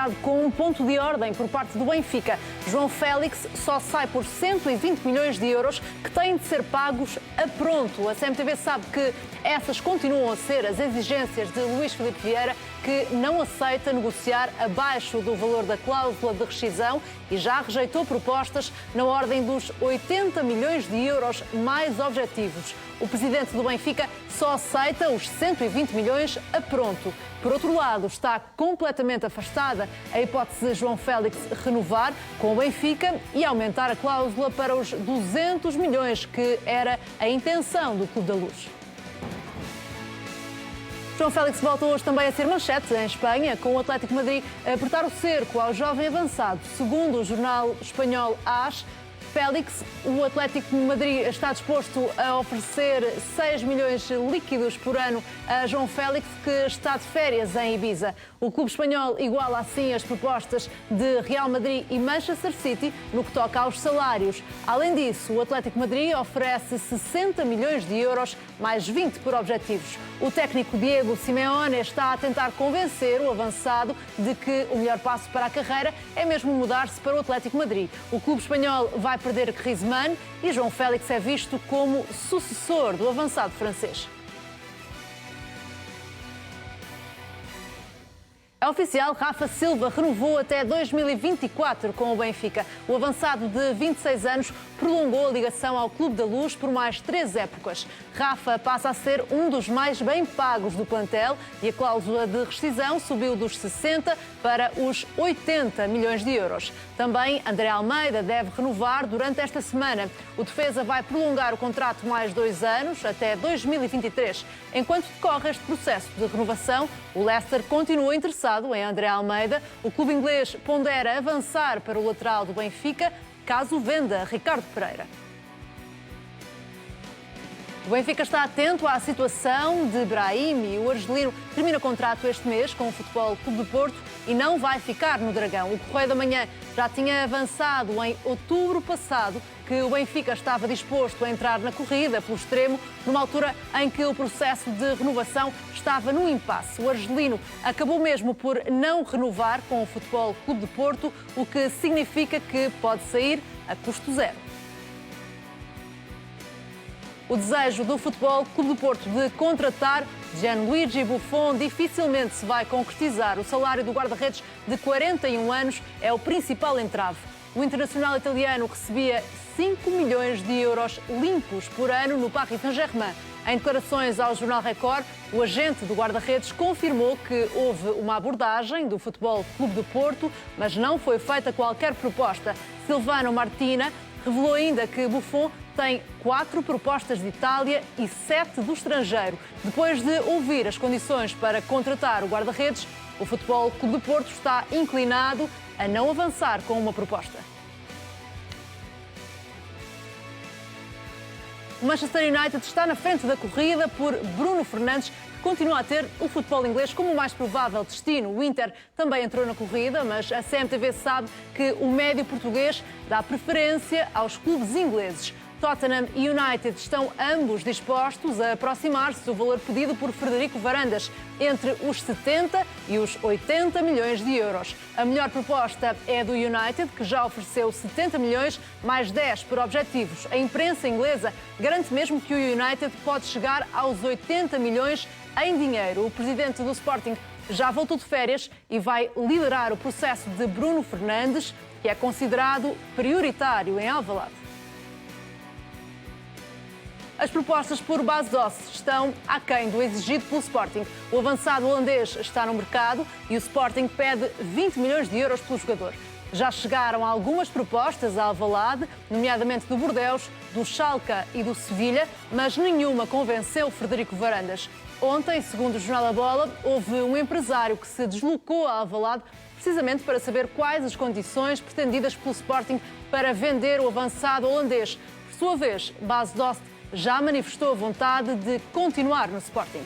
fechado com um ponto de ordem por parte do Benfica. João Félix só sai por 120 milhões de euros que têm de ser pagos a pronto. A CMTV sabe que essas continuam a ser as exigências de Luís Filipe Vieira, que não aceita negociar abaixo do valor da cláusula de rescisão e já rejeitou propostas na ordem dos 80 milhões de euros mais objetivos. O presidente do Benfica só aceita os 120 milhões a pronto. Por outro lado, está completamente afastada a hipótese de João Félix renovar com o Benfica e aumentar a cláusula para os 200 milhões, que era a intenção do Clube da Luz. João Félix volta hoje também a ser manchete em Espanha, com o Atlético de Madrid a apertar o cerco ao jovem avançado. Segundo o jornal espanhol AS, Félix, o Atlético de Madrid está disposto a oferecer 6 milhões líquidos por ano a João Félix, que está de férias em Ibiza. O clube espanhol iguala assim as propostas de Real Madrid e Manchester City no que toca aos salários. Além disso, o Atlético de Madrid oferece 60 milhões de euros, mais 20 por objetivos. O técnico Diego Simeone está a tentar convencer o avançado de que o melhor passo para a carreira é mesmo mudar-se para o Atlético de Madrid. O clube espanhol vai perder Griezmann e João Félix é visto como sucessor do avançado francês. É oficial, Rafa Silva renovou até 2024 com o Benfica. O avançado de 26 anos prolongou a ligação ao Clube da Luz por mais 3 épocas. Rafa passa a ser um dos mais bem pagos do plantel e a cláusula de rescisão subiu dos 60 para os 80 milhões de euros. Também André Almeida deve renovar durante esta semana. O defesa vai prolongar o contrato mais 2 anos, até 2023. Enquanto decorre este processo de renovação, o Leicester continua interessado em André Almeida. O clube inglês pondera avançar para o lateral do Benfica, caso venda Ricardo Pereira. O Benfica está atento à situação de Brahim. O argelino termina contrato este mês com o Futebol Clube do Porto e não vai ficar no Dragão. O Correio da Manhã já tinha avançado em outubro passado que o Benfica estava disposto a entrar na corrida pelo extremo, numa altura em que o processo de renovação estava no impasse. O argelino acabou mesmo por não renovar com o Futebol Clube do Porto, o que significa que pode sair a custo zero. O desejo do Futebol Clube do Porto de contratar Gianluigi Buffon dificilmente se vai concretizar. O salário do guarda-redes de 41 anos é o principal entrave. O internacional italiano recebia 5 milhões de euros limpos por ano no Paris Saint-Germain. Em declarações ao Jornal Record, o agente do guarda-redes confirmou que houve uma abordagem do Futebol Clube do Porto, mas não foi feita qualquer proposta. Silvano Martina revelou ainda que Buffon tem 4 propostas de Itália e 7 do estrangeiro. Depois de ouvir as condições para contratar o guarda-redes, o Futebol Clube do Porto está inclinado a não avançar com uma proposta. O Manchester United está na frente da corrida por Bruno Fernandes, que continua a ter o futebol inglês como o mais provável destino. O Inter também entrou na corrida, mas a CMTV sabe que o médio português dá preferência aos clubes ingleses. Tottenham e United estão ambos dispostos a aproximar-se do valor pedido por Frederico Varandas, entre os 70 e os 80 milhões de euros. A melhor proposta é do United, que já ofereceu 70 milhões, mais 10 por objetivos. A imprensa inglesa garante mesmo que o United pode chegar aos 80 milhões em dinheiro. O presidente do Sporting já voltou de férias e vai liderar o processo de Bruno Fernandes, que é considerado prioritário em Alvalade. As propostas por Bas Dost estão aquém do exigido pelo Sporting. O avançado holandês está no mercado e o Sporting pede 20 milhões de euros pelo jogador. Já chegaram algumas propostas a Alvalade, nomeadamente do Bordeaux, do Schalke e do Sevilha, mas nenhuma convenceu Frederico Varandas. Ontem, segundo o Jornal da Bola, houve um empresário que se deslocou a Alvalade precisamente para saber quais as condições pretendidas pelo Sporting para vender o avançado holandês. Por sua vez, Bas Dost já manifestou a vontade de continuar no Sporting.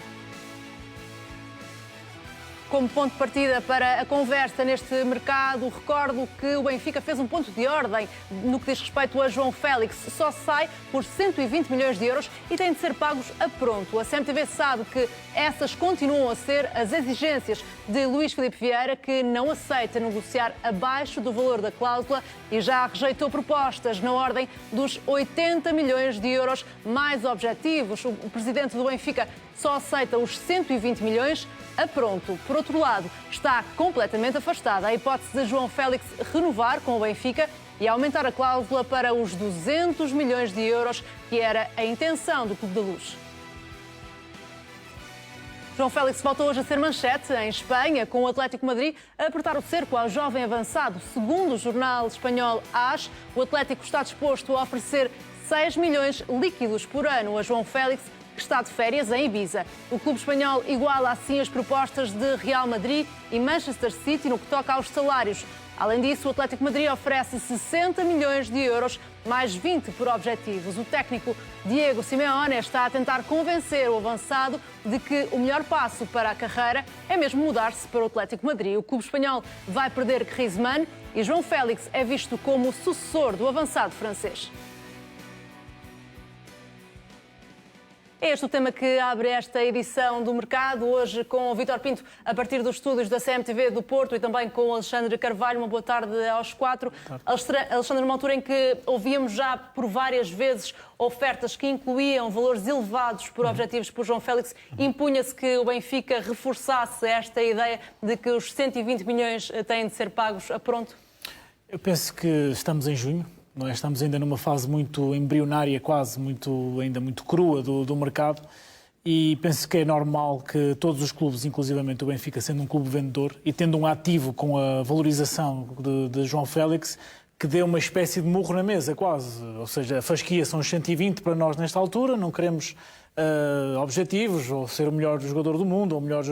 como ponto de partida para a conversa neste mercado. Recordo que o Benfica fez um ponto de ordem no que diz respeito a João Félix. Só sai por 120 milhões de euros e têm de ser pagos a pronto. A CMTV sabe que essas continuam a ser as exigências de Luís Filipe Vieira, que não aceita negociar abaixo do valor da cláusula e já rejeitou propostas na ordem dos 80 milhões de euros mais objetivos. O presidente do Benfica só aceita os 120 milhões a pronto. Por outro lado, está completamente afastada a hipótese de João Félix renovar com o Benfica e aumentar a cláusula para os 200 milhões de euros, que era a intenção do Clube da Luz. João Félix voltou hoje a ser manchete em Espanha, com o Atlético Madrid a apertar o cerco ao jovem avançado. Segundo o jornal espanhol AS, o Atlético está disposto a oferecer 6 milhões líquidos por ano a João Félix, que está de férias em Ibiza. O clube espanhol iguala assim as propostas de Real Madrid e Manchester City no que toca aos salários. Além disso, o Atlético Madrid oferece 60 milhões de euros, mais 20 por objetivos. O técnico Diego Simeone está a tentar convencer o avançado de que o melhor passo para a carreira é mesmo mudar-se para o Atlético Madrid. O clube espanhol vai perder Griezmann e João Félix é visto como o sucessor do avançado francês. É este o tema que abre esta edição do Mercado, hoje com o Vítor Pinto, a partir dos estúdios da CMTV do Porto, e também com o Alexandre Carvalho. Uma boa tarde aos quatro. Alexandre, numa altura em que ouvíamos já por várias vezes ofertas que incluíam valores elevados por objetivos por João Félix, impunha-se que o Benfica reforçasse esta ideia de que os 120 milhões têm de ser pagos a pronto? Eu penso que estamos em junho. Não é? Estamos ainda numa fase muito embrionária, quase ainda muito crua do mercado, e penso que é normal que todos os clubes, inclusivamente o Benfica, sendo um clube vendedor e tendo um ativo com a valorização de João Félix, que dê uma espécie de murro na mesa, quase. Ou seja, a fasquia são os 120 para nós nesta altura, não queremos objetivos, ou ser o melhor jogador do mundo, ou o melhor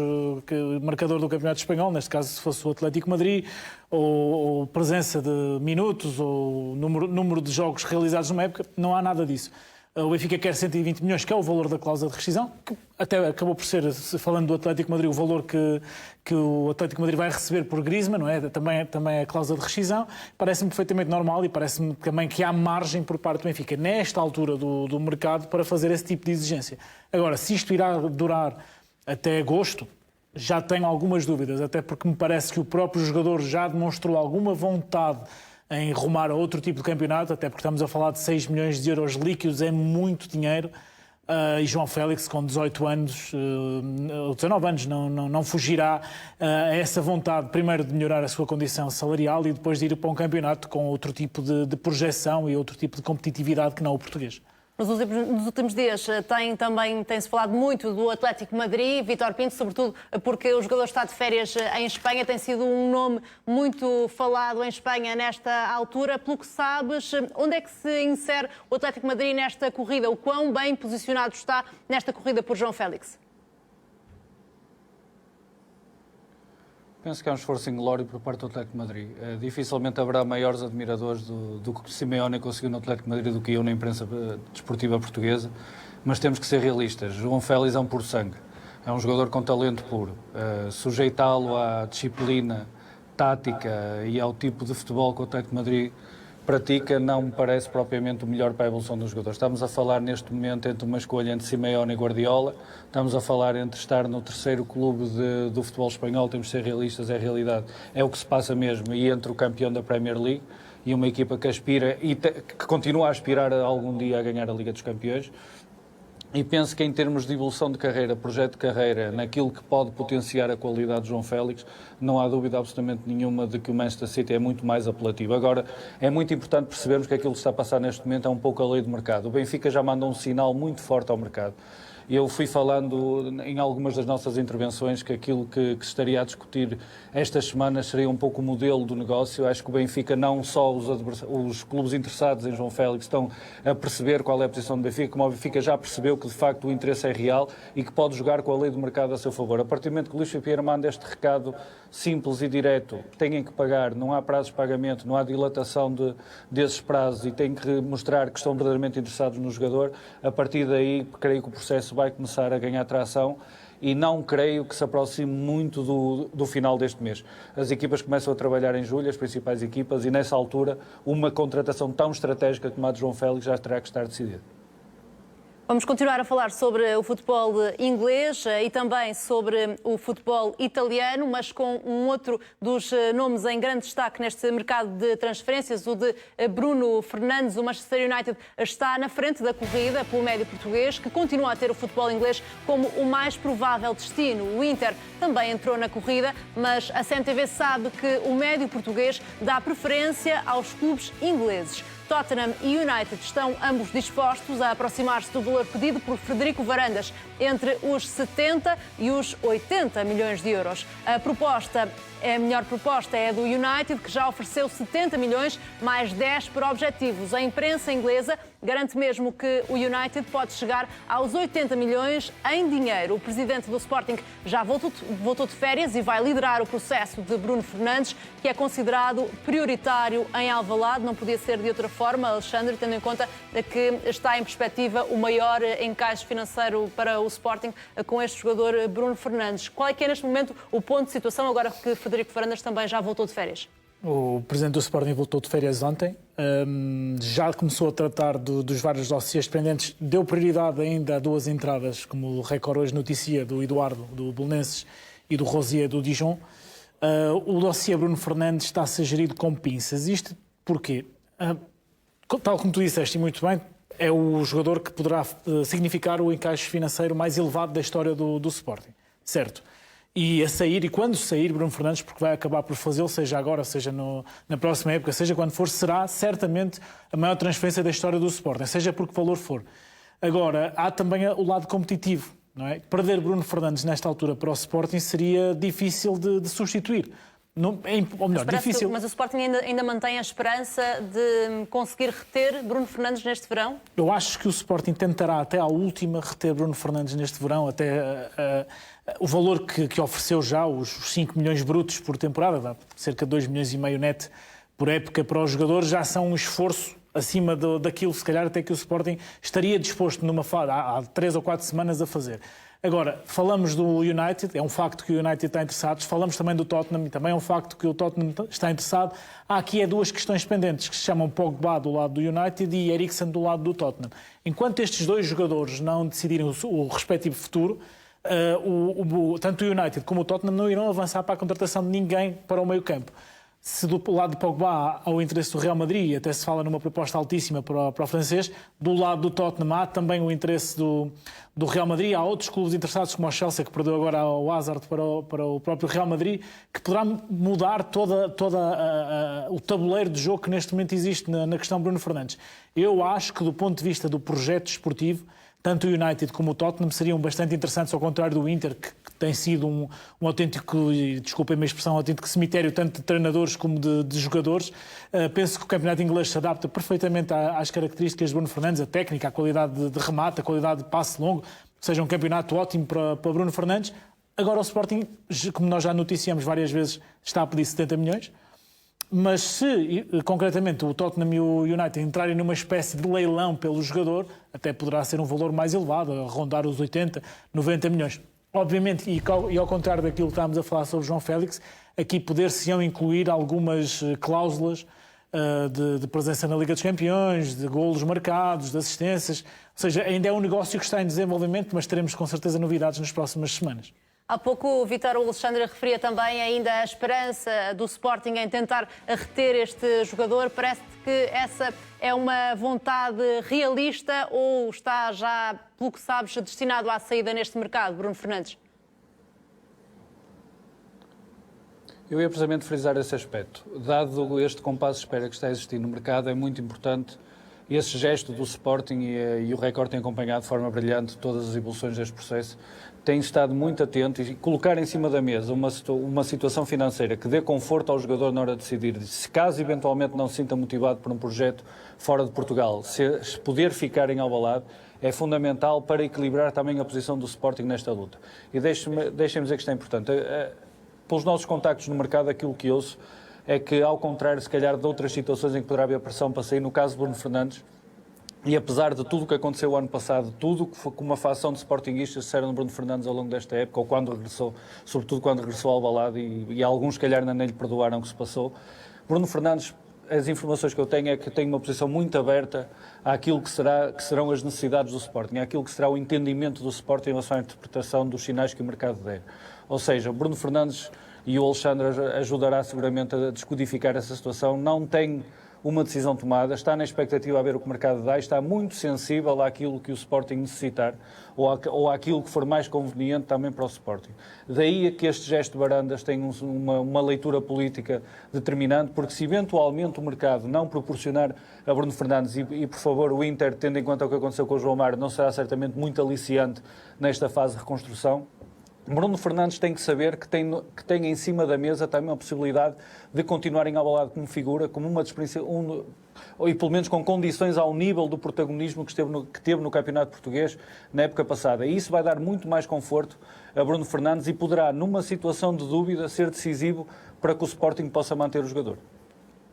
marcador do Campeonato Espanhol, neste caso se fosse o Atlético Madrid, ou presença de minutos, ou número de jogos realizados numa época. Não há nada disso. O Benfica quer 120 milhões, que é o valor da cláusula de rescisão, que até acabou por ser, falando do Atlético Madrid, o valor que o Atlético Madrid vai receber por Griezmann, não é? Também é a cláusula de rescisão. Parece-me perfeitamente normal e parece-me também que há margem por parte do Benfica, nesta altura do mercado, para fazer esse tipo de exigência. Agora, se isto irá durar até agosto, já tenho algumas dúvidas, até porque me parece que o próprio jogador já demonstrou alguma vontade em rumar a outro tipo de campeonato, até porque estamos a falar de 6 milhões de euros líquidos, é muito dinheiro. E João Félix, com 18 anos, ou 19 anos, não fugirá a essa vontade, primeiro de melhorar a sua condição salarial e depois de ir para um campeonato com outro tipo de projeção e outro tipo de competitividade que não o português. Nos últimos dias tem-se falado muito do Atlético Madrid, Vítor Pinto, sobretudo porque o jogador está de férias em Espanha, tem sido um nome muito falado em Espanha nesta altura. Pelo que sabes, onde é que se insere o Atlético Madrid nesta corrida? O quão bem posicionado está nesta corrida por João Félix? Penso que é um esforço inglório por parte do Atlético de Madrid. Dificilmente haverá maiores admiradores do que Simeone conseguiu no Atlético de Madrid do que eu na imprensa desportiva portuguesa, mas temos que ser realistas. João Félix é um puro sangue, é um jogador com talento puro. Sujeitá-lo à disciplina tática e ao tipo de futebol que o Atlético de Madrid pratica não me parece propriamente o melhor para a evolução dos jogadores. Estamos a falar neste momento entre uma escolha entre Simeone e Guardiola, estamos a falar entre estar no terceiro clube do futebol espanhol, temos de ser realistas, é a realidade, é o que se passa mesmo, e entre o campeão da Premier League e uma equipa que aspira e que continua a aspirar algum dia a ganhar a Liga dos Campeões. E penso que em termos de evolução de carreira, projeto de carreira, naquilo que pode potenciar a qualidade de João Félix, não há dúvida absolutamente nenhuma de que o Manchester City é muito mais apelativo. Agora, é muito importante percebermos que aquilo que está a passar neste momento é um pouco a lei do mercado. O Benfica já manda um sinal muito forte ao mercado. Eu fui falando em algumas das nossas intervenções que aquilo que se estaria a discutir estas semanas seria um pouco o modelo do negócio. Acho que o Benfica, não só os clubes interessados em João Félix, estão a perceber qual é a posição do Benfica, como o Benfica já percebeu que de facto o interesse é real e que pode jogar com a lei do mercado a seu favor. A partir do momento que o Luís Filipe manda este recado simples e direto, têm que pagar, não há prazos de pagamento, não há dilatação desses prazos e têm que mostrar que estão verdadeiramente interessados no jogador, a partir daí creio que o processo vai começar a ganhar tração e não creio que se aproxime muito do final deste mês. As equipas começam a trabalhar em julho, as principais equipas, e nessa altura uma contratação tão estratégica como a de João Félix já terá que estar decidida. Vamos continuar a falar sobre o futebol inglês e também sobre o futebol italiano, mas com um outro dos nomes em grande destaque neste mercado de transferências, o de Bruno Fernandes. O Manchester United está na frente da corrida pelo médio português, que continua a ter o futebol inglês como o mais provável destino. O Inter também entrou na corrida, mas a CMTV sabe que o médio português dá preferência aos clubes ingleses. Tottenham e United estão ambos dispostos a aproximar-se do valor pedido por Frederico Varandas, entre os 70 e os 80 milhões de euros. A melhor proposta é a do United, que já ofereceu 70 milhões, mais 10 por objetivos. A imprensa inglesa garante mesmo que o United pode chegar aos 80 milhões em dinheiro. O presidente do Sporting já voltou de férias e vai liderar o processo de Bruno Fernandes, que é considerado prioritário em Alvalade. Não podia ser de outra forma, Alexandre, tendo em conta que está em perspectiva o maior encaixe financeiro para o Sporting com este jogador Bruno Fernandes. Qual é que é neste momento o ponto de situação, agora que Frederico Varandas também já voltou de férias? O presidente do Sporting voltou de férias ontem, já começou a tratar dos vários dossiês pendentes, deu prioridade ainda a duas entradas, como o Record hoje noticia, do Eduardo, do Belenenses, e do Rosier, do Dijon. O dossiê Bruno Fernandes está a ser gerido com pinças. Isto porquê? Tal como tu disseste, e muito bem, é o jogador que poderá significar o encaixe financeiro mais elevado da história do Sporting, certo? E a sair, e quando sair Bruno Fernandes, porque vai acabar por fazê-lo, seja agora, seja na próxima época, seja quando for, será certamente a maior transferência da história do Sporting, seja por que valor for. Agora, há também o lado competitivo, não é? Perder Bruno Fernandes nesta altura para o Sporting seria difícil de substituir. Não, ou melhor, difícil. Mas o Sporting ainda mantém a esperança de conseguir reter Bruno Fernandes neste verão? Eu acho que o Sporting tentará até à última reter Bruno Fernandes neste verão, até o valor que ofereceu já, os 5 milhões brutos por temporada, dá cerca de 2 milhões e meio net por época para os jogadores, já são um esforço acima daquilo, se calhar, até que o Sporting estaria disposto numa fase, há 3 ou 4 semanas a fazer. Agora, falamos do United, é um facto que o United está interessado, falamos também do Tottenham, e também é um facto que o Tottenham está interessado. Há aqui duas questões pendentes, que se chamam Pogba do lado do United e Eriksen do lado do Tottenham. Enquanto estes dois jogadores não decidirem o respectivo futuro, tanto o United como o Tottenham não irão avançar para a contratação de ninguém para o meio-campo. Se do lado de Pogba há o interesse do Real Madrid, e até se fala numa proposta altíssima para o francês, do lado do Tottenham há também o interesse do Real Madrid. Há outros clubes interessados, como o Chelsea, que perdeu agora o Hazard para o próprio Real Madrid, que poderá mudar todo o tabuleiro de jogo que neste momento existe na questão Bruno Fernandes. Eu acho que, do ponto de vista do projeto esportivo, tanto o United como o Tottenham seriam bastante interessantes, ao contrário do Inter, que tem sido um autêntico, desculpem-me a expressão, um autêntico cemitério, tanto de treinadores como de jogadores. Penso que o campeonato inglês se adapta perfeitamente às características de Bruno Fernandes, a técnica, a qualidade de remate, a qualidade de passe longo, ou seja, um campeonato ótimo para Bruno Fernandes. Agora o Sporting, como nós já noticiamos várias vezes, está a pedir 70 milhões. Mas se, concretamente, o Tottenham e o United entrarem numa espécie de leilão pelo jogador, até poderá ser um valor mais elevado, a rondar os 80, 90 milhões. Obviamente, e ao contrário daquilo que estávamos a falar sobre João Félix, aqui poder-se-ão incluir algumas cláusulas de presença na Liga dos Campeões, de golos marcados, de assistências. Ou seja, ainda é um negócio que está em desenvolvimento, mas teremos com certeza novidades nas próximas semanas. Há pouco o Vítor Alexandre referia também ainda a esperança do Sporting em tentar reter este jogador. Parece-te que essa é uma vontade realista ou está já, pelo que sabes, destinado à saída neste mercado, Bruno Fernandes? Eu ia precisamente frisar esse aspecto. Dado este compasso de espera que está a existir no mercado, é muito importante esse gesto do Sporting e o Record tem acompanhado de forma brilhante todas as evoluções deste processo. Tem estado muito atento e colocar em cima da mesa uma situação financeira que dê conforto ao jogador na hora de decidir, se caso eventualmente não se sinta motivado por um projeto fora de Portugal, se poder ficar em Alvalade, é fundamental para equilibrar também a posição do Sporting nesta luta. E deixem-me dizer que isto é importante. Pelos nossos contactos no mercado, aquilo que ouço é que, ao contrário, se calhar, de outras situações em que poderá haver pressão para sair, no caso de Bruno Fernandes, E apesar de tudo o que aconteceu o ano passado, tudo que foi com uma facção de sportinguistas disseram no Bruno Fernandes ao longo desta época, ou quando regressou, sobretudo quando regressou ao Alvalade, e alguns, se calhar, ainda nem lhe perdoaram o que se passou, Bruno Fernandes, as informações que eu tenho é que tem uma posição muito aberta àquilo que serão as necessidades do Sporting, àquilo que será o entendimento do Sporting em relação à interpretação dos sinais que o mercado der. Ou seja, Bruno Fernandes e o Alexandre ajudará seguramente a descodificar essa situação, não tem uma decisão tomada, está na expectativa a ver o que o mercado dá e está muito sensível àquilo que o Sporting necessitar ou àquilo que for mais conveniente também para o Sporting. Daí que este gesto de Barandas tem uma leitura política determinante, porque se eventualmente o mercado não proporcionar a Bruno Fernandes e por favor, o Inter, tendo em conta o que aconteceu com o João Mário, não será certamente muito aliciante nesta fase de reconstrução, Bruno Fernandes tem que saber que tem em cima da mesa também a possibilidade de continuar em Alvalade como figura, como uma das e pelo menos com condições ao nível do protagonismo que teve no Campeonato Português na época passada. E isso vai dar muito mais conforto a Bruno Fernandes e poderá, numa situação de dúvida, ser decisivo para que o Sporting possa manter o jogador.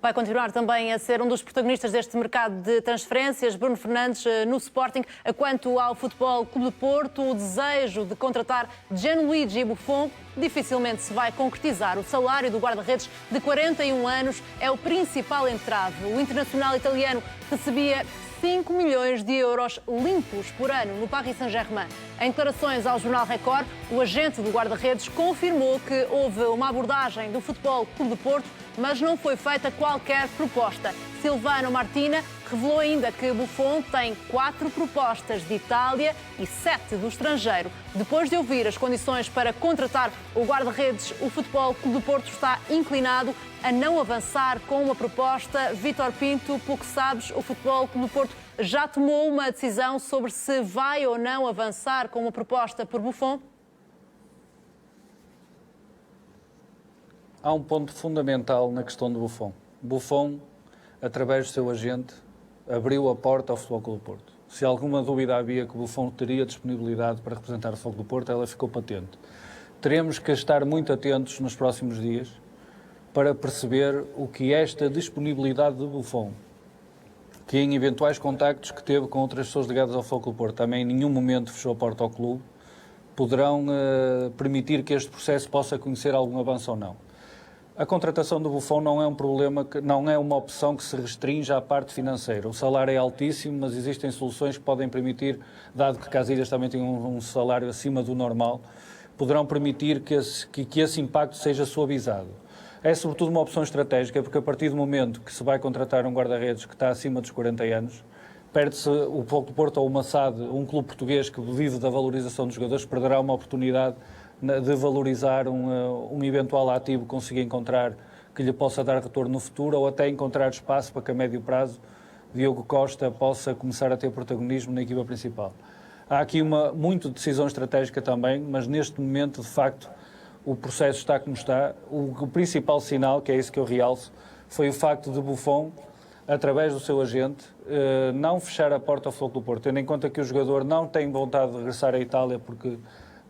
Vai continuar também a ser um dos protagonistas deste mercado de transferências, Bruno Fernandes no Sporting. Quanto ao Futebol Clube do Porto, o desejo de contratar Gianluigi Buffon dificilmente se vai concretizar. O salário do guarda-redes de 41 anos é o principal entrave. O internacional italiano recebia 5 milhões de euros limpos por ano no Paris Saint-Germain. Em declarações ao Jornal Record, o agente do guarda-redes confirmou que houve uma abordagem do Futebol Clube do Porto, mas não foi feita qualquer proposta. Silvano Martina revelou ainda que Buffon tem 4 propostas de Itália e 7 do estrangeiro. Depois de ouvir as condições para contratar o guarda-redes, o Futebol Clube do Porto está inclinado a não avançar com uma proposta. Vítor Pinto, pelo que sabes, o Futebol Clube do Porto já tomou uma decisão sobre se vai ou não avançar com uma proposta por Buffon? Há um ponto fundamental na questão do Buffon. Buffon, através do seu agente, abriu a porta ao Futebol Clube do Porto. Se alguma dúvida havia que o Buffon teria disponibilidade para representar o Futebol Clube do Porto, ela ficou patente. Teremos que estar muito atentos nos próximos dias para perceber o que esta disponibilidade de Buffon, que em eventuais contactos que teve com outras pessoas ligadas ao Futebol Clube do Porto, também em nenhum momento fechou a porta ao clube, poderão permitir que este processo possa conhecer algum avanço ou não. A contratação do Buffon não é um problema, não é uma opção que se restringe à parte financeira. O salário é altíssimo, mas existem soluções que podem permitir, dado que Casillas também tem um salário acima do normal, poderão permitir que esse impacto seja suavizado. É sobretudo uma opção estratégica, porque a partir do momento que se vai contratar um guarda-redes que está acima dos 40 anos, perde-se o Futebol do Porto ou o Massad, um clube português que vive da valorização dos jogadores, perderá uma oportunidade de valorizar um eventual ativo que consiga encontrar que lhe possa dar retorno no futuro ou até encontrar espaço para que a médio prazo Diogo Costa possa começar a ter protagonismo na equipa principal. Há aqui muito decisão estratégica também, mas neste momento, de facto, o processo está como está. O principal sinal, que é isso que eu realço, foi o facto de Buffon, através do seu agente, não fechar a porta ao Futebol Clube do Porto, tendo em conta que o jogador não tem vontade de regressar à Itália, porque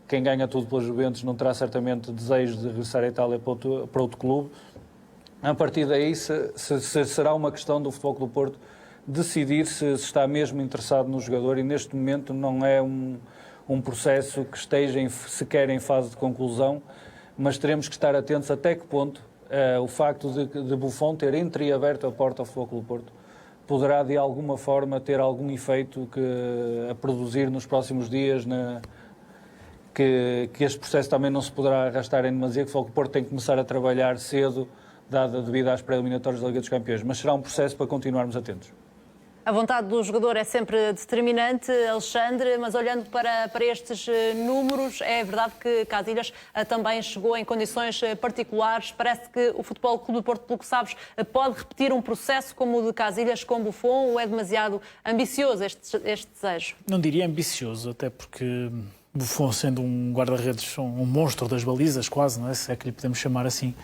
quem ganha tudo pela Juventus não terá certamente desejo de regressar à Itália para outro clube. A partir daí, será uma questão do Futebol Clube do Porto decidir se está mesmo interessado no jogador e neste momento não é um processo que esteja sequer em fase de conclusão, mas teremos que estar atentos até que ponto o facto de Buffon ter entreaberto a porta ao Futebol Clube do Porto poderá de alguma forma ter algum efeito a produzir nos próximos dias que este processo também não se poderá arrastar em demasia, que o Futebol Clube do Porto tem que começar a trabalhar cedo, devido às pré-eliminatórias da Liga dos Campeões, mas será um processo para continuarmos atentos. A vontade do jogador é sempre determinante, Alexandre, mas olhando para estes números, é verdade que Casillas também chegou em condições particulares. Parece que o Futebol Clube do Porto, pelo que sabes, pode repetir um processo como o de Casillas com Buffon ou é demasiado ambicioso este desejo? Não diria ambicioso, até porque Buffon, sendo um guarda-redes, um monstro das balizas quase, não é? Se é que lhe podemos chamar assim,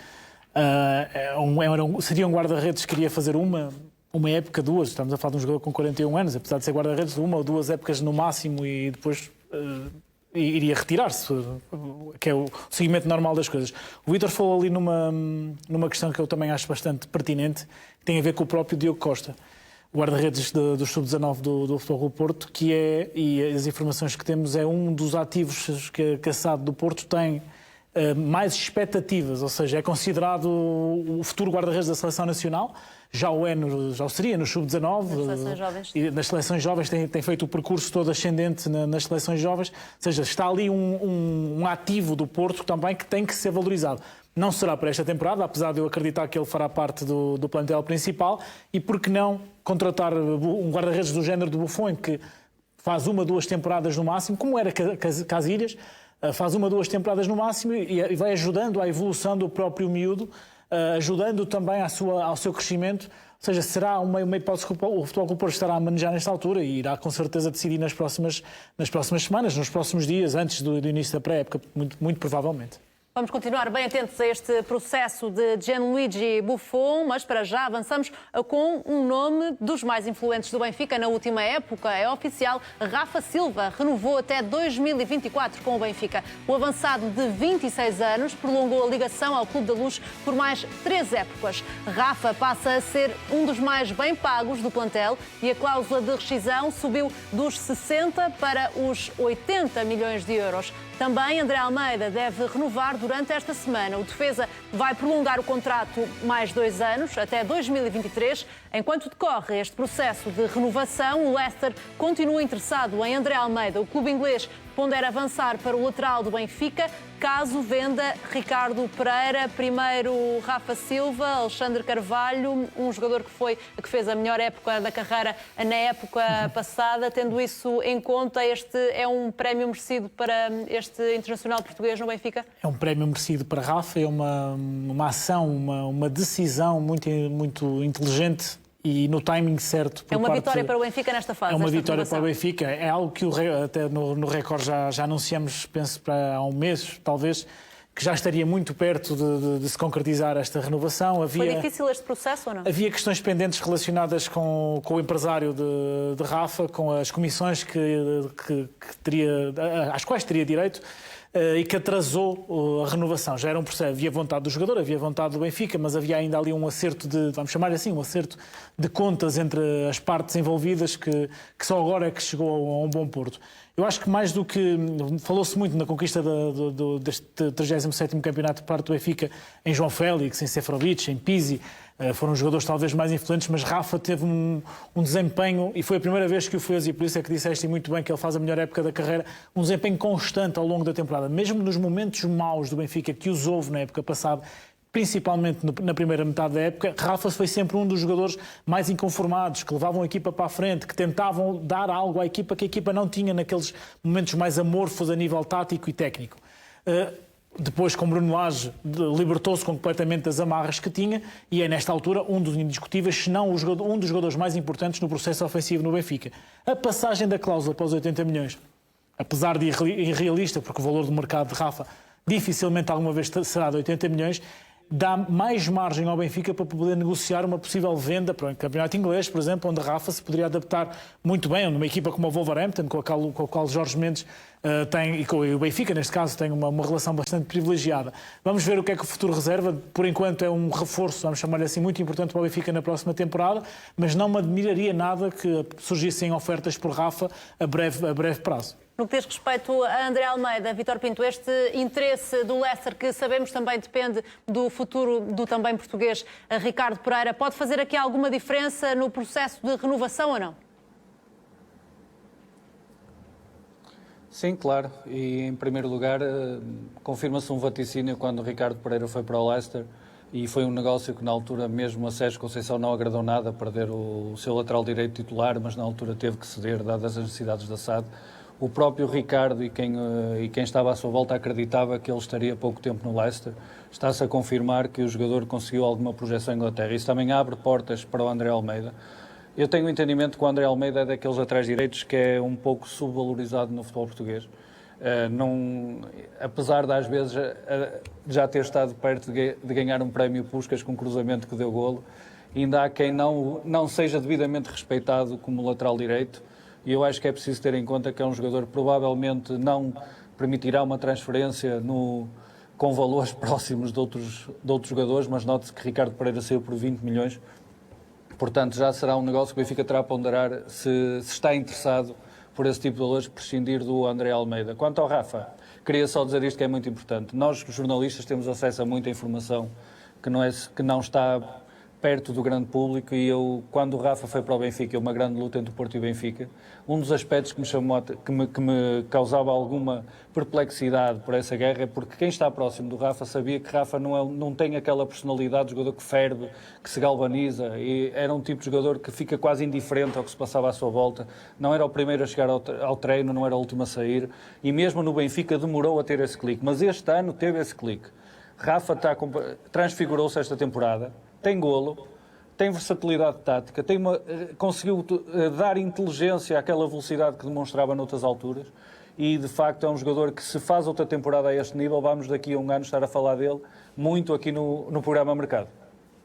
seria um guarda-redes que queria fazer uma época, duas. Estamos a falar de um jogador com 41 anos, apesar de ser guarda-redes de uma ou duas épocas no máximo e depois iria retirar-se, que é o seguimento normal das coisas. O Vítor falou ali numa questão que eu também acho bastante pertinente, que tem a ver com o próprio Diogo Costa. guarda-redes do Sub-19 do Futebol Clube Porto, que é, e as informações que temos, é um dos ativos que a SAD do Porto tem mais expectativas, ou seja, é considerado o futuro guarda-redes da Seleção Nacional, já o seria no Sub-19, e nas seleções jovens tem feito o percurso todo ascendente nas seleções jovens, ou seja, está ali um ativo do Porto também que tem que ser valorizado. Não será para esta temporada, apesar de eu acreditar que ele fará parte do plantel principal, e por que não contratar um guarda-redes do género do Buffon, que faz 1 ou 2 temporadas no máximo, como era Casilhas, faz 1 ou 2 temporadas no máximo e vai ajudando à evolução do próprio miúdo, ajudando também ao seu crescimento. Ou seja, será uma hipótese que o Futebol Clube Porto estará a manejar nesta altura e irá com certeza decidir nas próximas semanas, nos próximos dias, antes do início da pré-época, muito provavelmente. Vamos continuar bem atentos a este processo de Gianluigi Buffon, mas para já avançamos com um nome dos mais influentes do Benfica na última época. É oficial, Rafa Silva renovou até 2024 com o Benfica. O avançado de 26 anos prolongou a ligação ao Clube da Luz por mais 3 épocas. Rafa passa a ser um dos mais bem pagos do plantel e a cláusula de rescisão subiu dos 60 para os 80 milhões de euros. Também André Almeida deve renovar durante esta semana. O defesa vai prolongar o contrato mais 2 anos, até 2023. Enquanto decorre este processo de renovação, o Leicester continua interessado em André Almeida. O clube inglês pondera avançar para o lateral do Benfica, caso venda Ricardo Pereira, primeiro Rafa Silva, Alexandre Carvalho, um jogador que fez a melhor época da carreira na época passada. Tendo isso em conta, este é um prémio merecido para este internacional português no Benfica? É um prémio merecido para Rafa, é uma ação, uma decisão muito inteligente e no timing certo. É uma vitória para o Benfica nesta fase? É uma vitória para o Benfica. É algo que até no Record já anunciamos, penso, há um mês, talvez, que já estaria muito perto de se concretizar esta renovação. Foi difícil este processo ou não? Havia questões pendentes relacionadas com o empresário de Rafa, com as comissões às quais teria direito, e que atrasou a renovação. Já era um processo, havia vontade do jogador, havia vontade do Benfica, mas havia ainda ali um acerto vamos chamar assim, um acerto de contas entre as partes envolvidas que só agora é que chegou a um bom porto. Eu acho que mais do que... Falou-se muito na conquista deste 37º campeonato de parte do Benfica em João Félix, em Seferovic, em Pizzi. Foram os jogadores talvez mais influentes, mas Rafa teve um desempenho, e foi a primeira vez que o fez, e por isso é que disseste muito bem que ele faz a melhor época da carreira, um desempenho constante ao longo da temporada. Mesmo nos momentos maus do Benfica, que os houve na época passada, principalmente na primeira metade da época, Rafa foi sempre um dos jogadores mais inconformados, que levavam a equipa para a frente, que tentavam dar algo à equipa que a equipa não tinha naqueles momentos mais amorfos a nível tático e técnico. Depois, com Bruno Lage, libertou-se completamente das amarras que tinha e é, nesta altura, um dos indiscutíveis, se não um dos jogadores mais importantes no processo ofensivo no Benfica. A passagem da cláusula para os 80 milhões, apesar de irrealista, porque o valor do mercado de Rafa dificilmente alguma vez será de 80 milhões, dá mais margem ao Benfica para poder negociar uma possível venda para o campeonato inglês, por exemplo, onde Rafa se poderia adaptar muito bem, numa equipa como o Wolverhampton, com a qual Jorge Mendes tem, e o Benfica, neste caso, tem uma relação bastante privilegiada. Vamos ver o que é que o futuro reserva. Por enquanto é um reforço, vamos chamar-lhe assim, muito importante para o Benfica na próxima temporada, mas não me admiraria nada que surgissem ofertas por Rafa a breve prazo. No que diz respeito a André Almeida, Vítor Pinto, este interesse do Leicester, que sabemos também depende do futuro do também português Ricardo Pereira, pode fazer aqui alguma diferença no processo de renovação ou não? Sim, claro. E, em primeiro lugar, confirma-se um vaticínio quando o Ricardo Pereira foi para o Leicester e foi um negócio que, na altura, mesmo a Sérgio Conceição não agradou nada, perder o seu lateral direito titular, mas na altura teve que ceder, dadas as necessidades da SAD. O próprio Ricardo e quem estava à sua volta acreditava que ele estaria pouco tempo no Leicester. Está-se a confirmar que o jogador conseguiu alguma projeção em Inglaterra. Isso também abre portas para o André Almeida. Eu tenho o entendimento que o André Almeida é daqueles atrás direitos que é um pouco subvalorizado no futebol português. Apesar de às vezes já ter estado perto de ganhar um prémio Puskás com um cruzamento que deu golo, ainda há quem não seja devidamente respeitado como lateral direito. E eu acho que é preciso ter em conta que é um jogador que provavelmente não permitirá uma transferência com valores próximos de outros jogadores, mas note-se que Ricardo Pereira saiu por 20 milhões Portanto, já será um negócio que o Benfica terá a ponderar se está interessado por esse tipo de valores, prescindir do André Almeida. Quanto ao Rafa, queria só dizer isto que é muito importante. Nós, jornalistas, temos acesso a muita informação que não está perto do grande público, e quando o Rafa foi para o Benfica, uma grande luta entre o Porto e o Benfica, um dos aspectos que me causava alguma perplexidade por essa guerra é porque quem está próximo do Rafa sabia que Rafa não tem aquela personalidade de jogador que ferve, que se galvaniza, e era um tipo de jogador que fica quase indiferente ao que se passava à sua volta, não era o primeiro a chegar ao treino, não era o último a sair, e mesmo no Benfica demorou a ter esse clique, mas este ano teve esse clique. Rafa transfigurou-se esta temporada, tem golo, tem versatilidade tática, conseguiu dar inteligência àquela velocidade que demonstrava noutras alturas, e de facto é um jogador que, se faz outra temporada a este nível, vamos daqui a um ano estar a falar dele muito aqui no programa Mercado.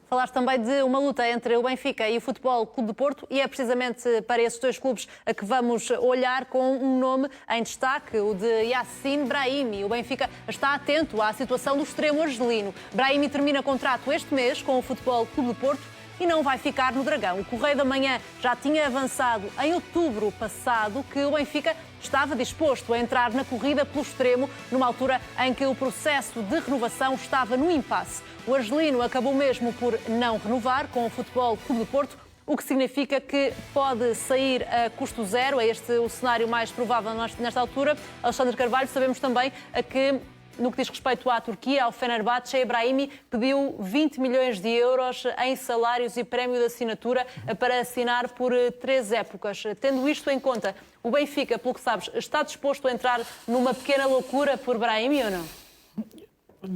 Falaste também de uma luta entre o Benfica e o Futebol Clube do Porto, e é precisamente para esses dois clubes a que vamos olhar, com um nome em destaque, o de Yassine Brahimi. O Benfica está atento à situação do extremo argelino. Brahimi termina contrato este mês com o Futebol Clube do Porto e não vai ficar no Dragão. O Correio da Manhã já tinha avançado em outubro passado que o Benfica estava disposto a entrar na corrida pelo extremo, numa altura em que o processo de renovação estava no impasse. O argelino acabou mesmo por não renovar com o Futebol Clube do Porto, o que significa que pode sair a custo zero. É este o cenário mais provável nesta altura. Alexandre Carvalho, sabemos também que, no que diz respeito à Turquia, ao Fenerbahçe, Brahimi pediu 20 milhões de euros em salários e prémio de assinatura para assinar por 3 épocas. Tendo isto em conta, o Benfica, pelo que sabes, está disposto a entrar numa pequena loucura por Brahimi ou não?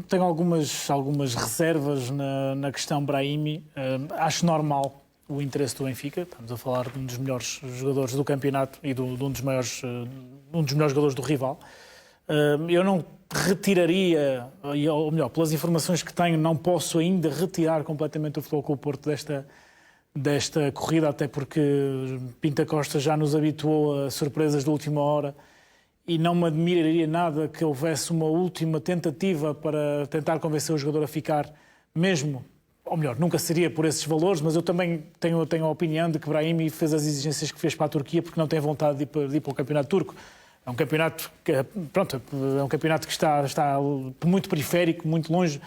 Tenho algumas reservas na questão Brahimi. Acho normal o interesse do Benfica. Estamos a falar de um dos melhores jogadores do campeonato e de um dos melhores jogadores do rival. Eu não retiraria, ou melhor, pelas informações que tenho, não posso ainda retirar completamente o Futebol Clube do Porto desta corrida, até porque Pinto Costa já nos habituou a surpresas de última hora, e não me admiraria nada que houvesse uma última tentativa para tentar convencer o jogador a ficar, mesmo, ou melhor, nunca seria por esses valores, mas eu também tenho a opinião de que Brahimi fez as exigências que fez para a Turquia porque não tem vontade de ir para o campeonato turco. É um campeonato que está muito periférico, muito longe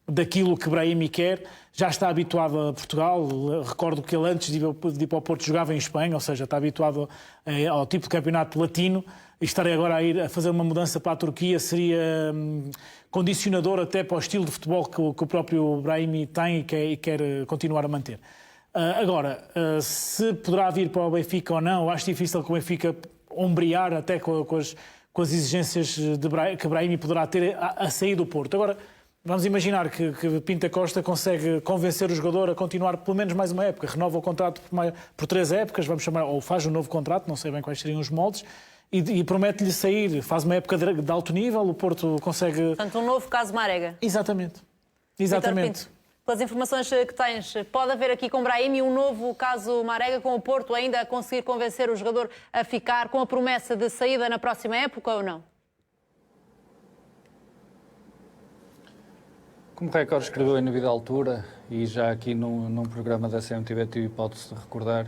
daquilo que Brahimi quer. Já está habituado a Portugal. Recordo que ele, antes de ir para o Porto, jogava em Espanha, ou seja, está habituado ao tipo de campeonato latino. E estar agora a ir a fazer uma mudança para a Turquia seria condicionador até para o estilo de futebol que o próprio Brahimi tem e quer continuar a manter. Agora, se poderá vir para o Benfica ou não, acho difícil que o Benfica ombrear até com as exigências que Brahimi poderá ter a sair do Porto. Agora, vamos imaginar que Pinto Costa consegue convencer o jogador a continuar pelo menos mais uma época, renova o contrato por 3 épocas, vamos chamar, ou faz um novo contrato, não sei bem quais seriam os moldes, e promete-lhe sair, faz uma época de alto nível, o Porto consegue... Portanto, um novo caso Marega. Exatamente. Pelas informações que tens, pode haver aqui com Brahimi um novo caso Marega, com o Porto ainda a conseguir convencer o jogador a ficar com a promessa de saída na próxima época ou não? Como o Record escreveu em devida altura, e já aqui num programa da CMTV tive hipótese de recordar,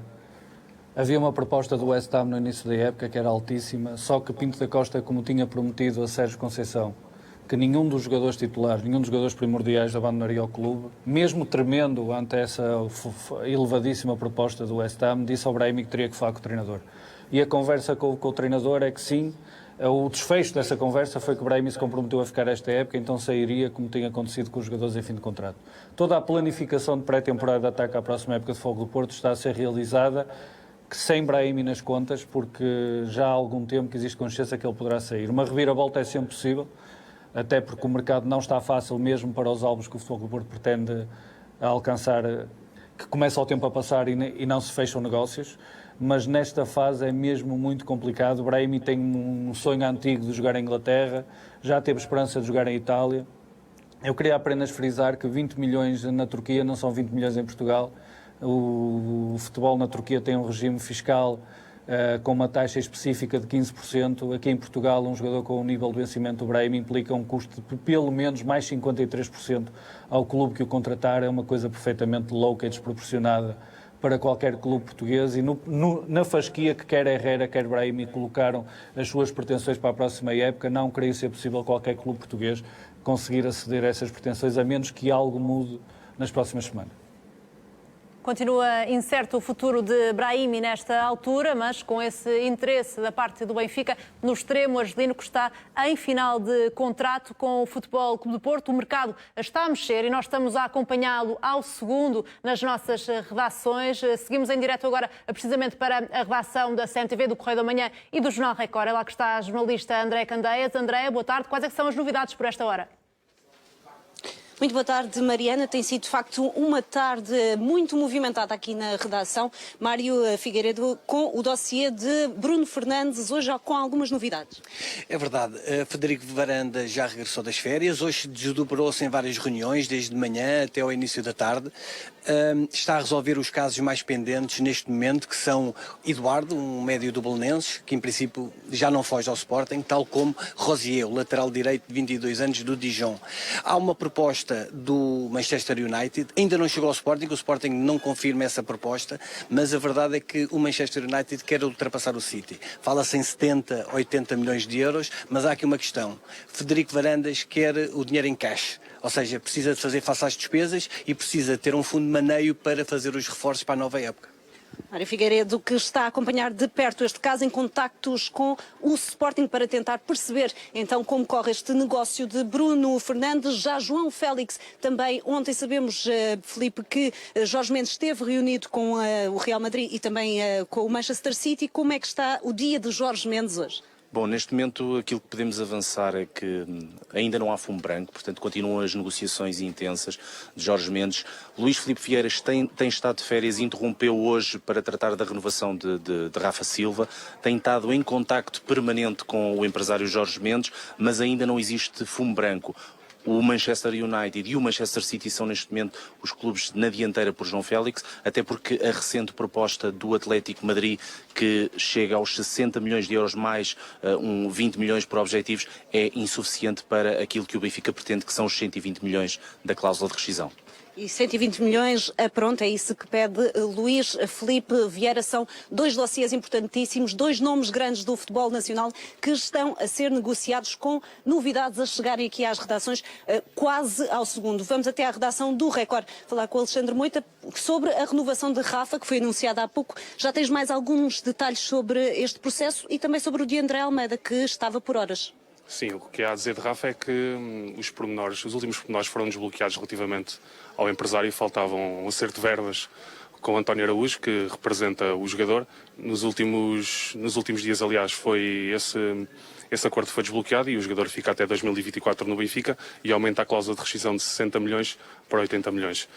havia uma proposta do West Ham no início da época que era altíssima, só que Pinto da Costa, como tinha prometido a Sérgio Conceição, que nenhum dos jogadores titulares, nenhum dos jogadores primordiais abandonaria o clube, mesmo tremendo ante essa elevadíssima proposta do West Ham, disse ao Brahimi que teria que falar com o treinador. E a conversa com o treinador é que sim, o desfecho dessa conversa foi que o Brahimi se comprometeu a ficar esta época, então sairia, como tem acontecido com os jogadores em fim de contrato. Toda a planificação de pré-temporada de ataque à próxima época de Fogo do Porto está a ser realizada sem Brahimi nas contas, porque já há algum tempo que existe consciência que ele poderá sair. Uma reviravolta é sempre possível, até porque o mercado não está fácil mesmo para os alvos que o Futebol Clube do Porto pretende alcançar, que começa o tempo a passar e não se fecham negócios, mas nesta fase é mesmo muito complicado. O Brahimi tem um sonho antigo de jogar em Inglaterra, já teve esperança de jogar em Itália. Eu queria apenas frisar que 20 milhões na Turquia não são 20 milhões em Portugal. O futebol na Turquia tem um regime fiscal com uma taxa específica de 15%. Aqui em Portugal, um jogador com o nível de vencimento do Brahimi implica um custo de pelo menos mais 53% ao clube que o contratar. É uma coisa perfeitamente louca e desproporcionada para qualquer clube português e na fasquia que quer Herrera, quer Brahimi colocaram as suas pretensões para a próxima época, não creio ser possível qualquer clube português conseguir aceder a essas pretensões, a menos que algo mude nas próximas semanas. Continua incerto o futuro de Brahimi nesta altura, mas com esse interesse da parte do Benfica no extremo argelino que está em final de contrato com o Futebol Clube do Porto. O mercado está a mexer e nós estamos a acompanhá-lo ao segundo nas nossas redações. Seguimos em direto agora precisamente para a redação da CMTV, do Correio da Manhã e do Jornal Record. É lá que está a jornalista Andréa Candeias. Andréa, boa tarde. Quais é que são as novidades por esta hora? Muito boa tarde, Mariana. Tem sido, de facto, uma tarde muito movimentada aqui na redação. Mário Figueiredo, com o dossiê de Bruno Fernandes, hoje já com algumas novidades. É verdade. Frederico Varanda já regressou das férias. Hoje desdobrou-se em várias reuniões, desde de manhã até ao início da tarde. Está a resolver os casos mais pendentes neste momento, que são Eduardo, um médio do Belenenses, que em princípio já não foge ao Sporting, tal como Rosier, o lateral direito de 22 anos do Dijon. Há uma proposta do Manchester United, ainda não chegou ao Sporting, o Sporting não confirma essa proposta, mas a verdade é que o Manchester United quer ultrapassar o City. Fala-se em 70, 80 milhões de euros, mas há aqui uma questão. Frederico Varandas quer o dinheiro em cash, ou seja, precisa de fazer face às despesas e precisa ter um fundo de maneio para fazer os reforços para a nova época. Mário Figueiredo, que está a acompanhar de perto este caso, em contactos com o Sporting para tentar perceber então como corre este negócio de Bruno Fernandes. Já João Félix, também ontem sabemos, Filipe, que Jorge Mendes esteve reunido com o Real Madrid e também com o Manchester City. Como é que está o dia de Jorge Mendes hoje? Bom, neste momento aquilo que podemos avançar é que ainda não há fumo branco, portanto continuam as negociações intensas de Jorge Mendes. Luís Filipe Vieira tem estado de férias e interrompeu hoje para tratar da renovação de Rafa Silva. Tem estado em contacto permanente com o empresário Jorge Mendes, mas ainda não existe fumo branco. O Manchester United e o Manchester City são neste momento os clubes na dianteira por João Félix, até porque a recente proposta do Atlético Madrid, que chega aos 60 milhões de euros mais 20 milhões por objetivos, é insuficiente para aquilo que o Benfica pretende, que são os 120 milhões da cláusula de rescisão. E 120 milhões, pronto, é isso que pede Luís Filipe Vieira. São dois dossiês importantíssimos, dois nomes grandes do futebol nacional que estão a ser negociados, com novidades a chegarem aqui às redações quase ao segundo. Vamos até à redação do Record falar com o Alexandre Moita sobre a renovação de Rafa, que foi anunciada há pouco. Já tens mais alguns detalhes sobre este processo e também sobre o de André Almeida, que estava por horas. Sim, o que há a dizer de Rafa é que os últimos pormenores foram desbloqueados relativamente ao empresário e faltavam um acerto de verbas com António Araújo, que representa o jogador. Nos últimos dias, aliás, esse acordo foi desbloqueado e o jogador fica até 2024 no Benfica e aumenta a cláusula de rescisão de 60 milhões para 80 milhões.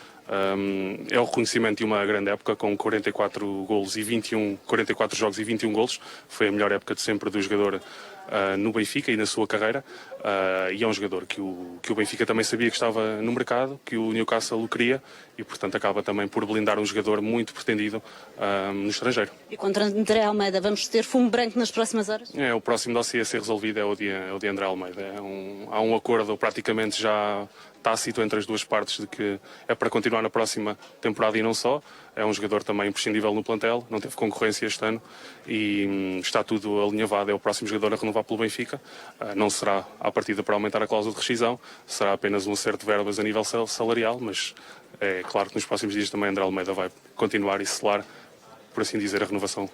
É o reconhecimento de uma grande época com 44 jogos e 21 golos. Foi a melhor época de sempre do jogador no Benfica e na sua carreira, e é um jogador que o Benfica também sabia que estava no mercado, que o Newcastle o queria e, portanto, acaba também por blindar um jogador muito pretendido no estrangeiro. E contra André Almeida, vamos ter fumo branco nas próximas horas? O próximo dossiê a ser resolvido é o de André Almeida. Há um acordo praticamente já tácito entre as duas partes de que é para continuar na próxima temporada e não só. É um jogador também imprescindível no plantel, não teve concorrência este ano e está tudo alinhavado. É o próximo jogador a renovar pelo Benfica. Não será à partida para aumentar a cláusula de rescisão, será apenas um acerto de verbas a nível salarial, mas é claro que nos próximos dias também André Almeida vai continuar e selar, por assim dizer, a renovação.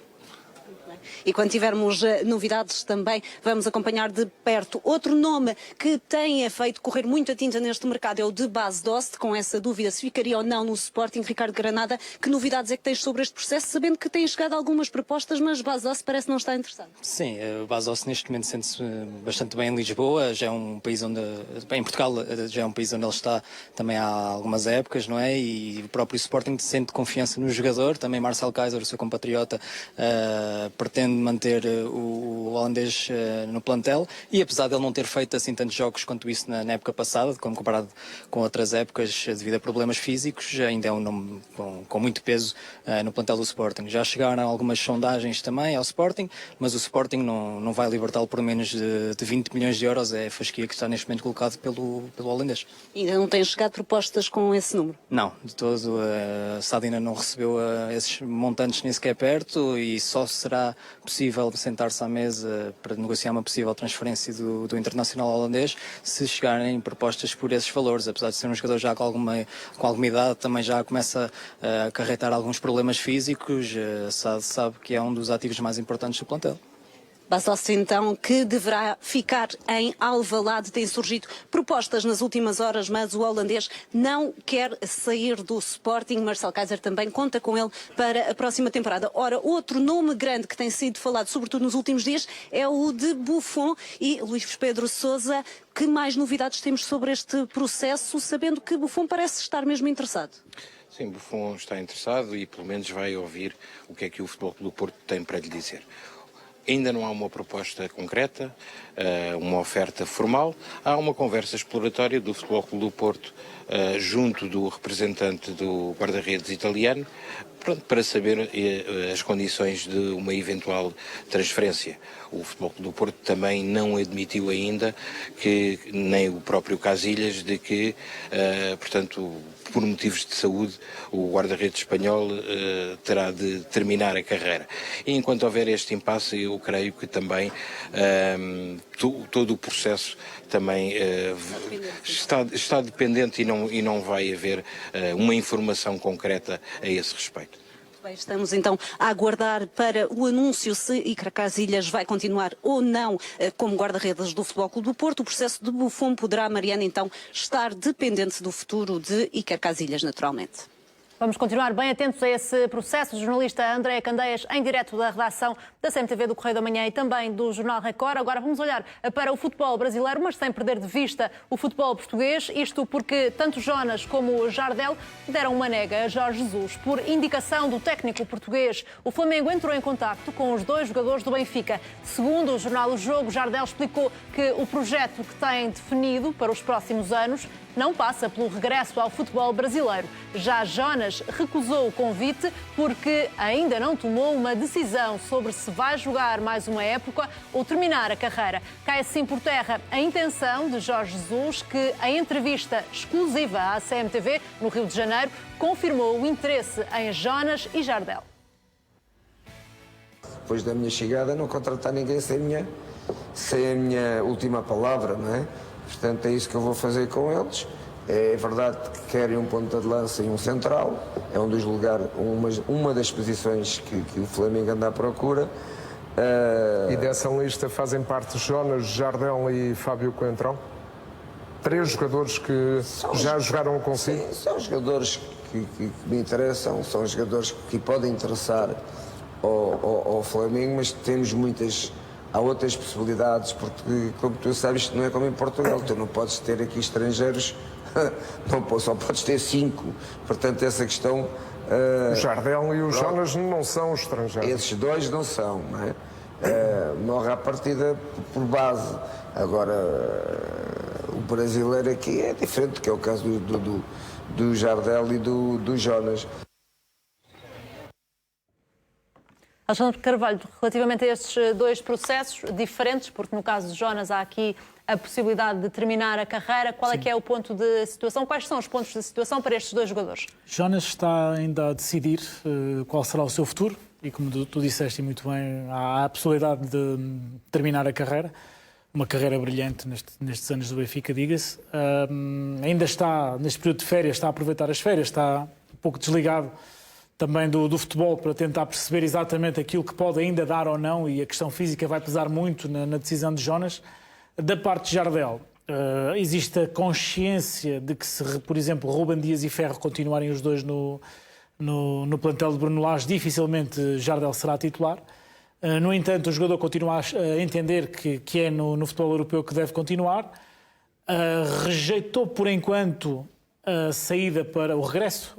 E quando tivermos novidades também vamos acompanhar de perto. Outro nome que tem feito correr muita tinta neste mercado é o de Bas Dost, com essa dúvida se ficaria ou não no Sporting. Ricardo Granada, que novidades é que tens sobre este processo, sabendo que têm chegado algumas propostas, mas Bas Dost parece não estar interessado? Sim, o Bas Dost neste momento sente-se bastante bem em Lisboa, já é um país onde, em Portugal, já é um país onde ele está também há algumas épocas, não é? E o próprio Sporting sente confiança no jogador, também Marcel Kaiser, o seu compatriota, pretende manter o holandês no plantel, e apesar de ele não ter feito assim tantos jogos quanto isso na época passada, como comparado com outras épocas devido a problemas físicos, ainda é um nome com muito peso no plantel do Sporting. Já chegaram algumas sondagens também ao Sporting, mas o Sporting não vai libertá-lo por menos de 20 milhões de euros, é a fasquia que está neste momento colocado pelo holandês. Ainda não têm chegado propostas com esse número? Não, de todo. A SAD ainda não recebeu esses montantes nem sequer perto, e só será possível sentar-se à mesa para negociar uma possível transferência do internacional holandês se chegarem propostas por esses valores. Apesar de ser um jogador já com alguma idade, também já começa a acarretar alguns problemas físicos. A SAD sabe que é um dos ativos mais importantes do plantel. Basta-se então que deverá ficar em Alvalade. Tem surgido propostas nas últimas horas, mas o holandês não quer sair do Sporting. Marcel Keizer também conta com ele para a próxima temporada. Ora, outro nome grande que tem sido falado, sobretudo nos últimos dias, é o de Buffon. E Luís Pedro Sousa, que mais novidades temos sobre este processo, sabendo que Buffon parece estar mesmo interessado? Sim, Buffon está interessado e pelo menos vai ouvir o que é que o Futebol Clube do Porto tem para lhe dizer. Ainda não há uma proposta concreta, uma oferta formal. Há uma conversa exploratória do Futebol Clube do Porto junto do representante do guarda-redes italiano, para saber as condições de uma eventual transferência. O Futebol Clube do Porto também não admitiu ainda, que nem o próprio Casillas, de que, portanto, por motivos de saúde, o guarda-redes espanhol terá de terminar a carreira. E enquanto houver este impasse, eu creio que também todo o processo também está dependente e não vai haver uma informação concreta a esse respeito. Bem, estamos então a aguardar para o anúncio se Iker Casillas vai continuar ou não como guarda-redes do Futebol Clube do Porto. O processo de Buffon poderá, Mariana, então estar dependente do futuro de Iker Casillas, naturalmente. Vamos continuar bem atentos a esse processo. O jornalista Andréa Candeias, em direto da redação da CMTV do Correio da Manhã e também do Jornal Record. Agora vamos olhar para o futebol brasileiro, mas sem perder de vista o futebol português. Isto porque tanto Jonas como o Jardel deram uma nega a Jorge Jesus. Por indicação do técnico português, o Flamengo entrou em contacto com os dois jogadores do Benfica. Segundo o jornal O Jogo, Jardel explicou que o projeto que tem definido para os próximos anos não passa pelo regresso ao futebol brasileiro. Já Jonas recusou o convite porque ainda não tomou uma decisão sobre se vai jogar mais uma época ou terminar a carreira. Cai assim por terra a intenção de Jorge Jesus, que em entrevista exclusiva à CMTV, no Rio de Janeiro, confirmou o interesse em Jonas e Jardel. Depois da minha chegada, não contratar ninguém sem a minha última palavra, não é? Portanto, é isso que eu vou fazer com eles. É verdade que querem um ponta de lança e um central. É um dos lugares, uma das posições que o Flamengo anda à procura. E dessa lista fazem parte Jonas, Jardel e Fábio Coentrão? 3 jogadores que já jogaram consigo? Sim, são jogadores que me interessam, são jogadores que podem interessar ao Flamengo, mas temos há outras possibilidades, porque, como tu sabes, isto não é como em Portugal, tu não podes ter aqui estrangeiros, só podes ter 5, portanto essa questão... O Jardel e o Jonas não são estrangeiros. Esses dois não são, não é? Morre à partida por base. Agora, o brasileiro aqui é diferente, que é o caso do Jardel e do Jonas. Alexandre Carvalho, relativamente a estes dois processos diferentes, porque no caso de Jonas há aqui a possibilidade de terminar a carreira, qual é que é o ponto de situação? Quais são os pontos de situação para estes dois jogadores? Jonas está ainda a decidir qual será o seu futuro e, como tu disseste muito bem, há a possibilidade de terminar a carreira, uma carreira brilhante nestes anos do Benfica, diga-se. Ainda está, neste período de férias, está a aproveitar as férias, está um pouco desligado também do futebol para tentar perceber exatamente aquilo que pode ainda dar ou não, e a questão física vai pesar muito na decisão de Jonas. Da parte de Jardel, existe a consciência de que se, por exemplo, Ruben Dias e Ferro continuarem os dois no plantel de Bruno Lage, dificilmente Jardel será titular. No entanto, o jogador continua a entender que é no futebol europeu que deve continuar. Rejeitou, por enquanto, a saída para o regresso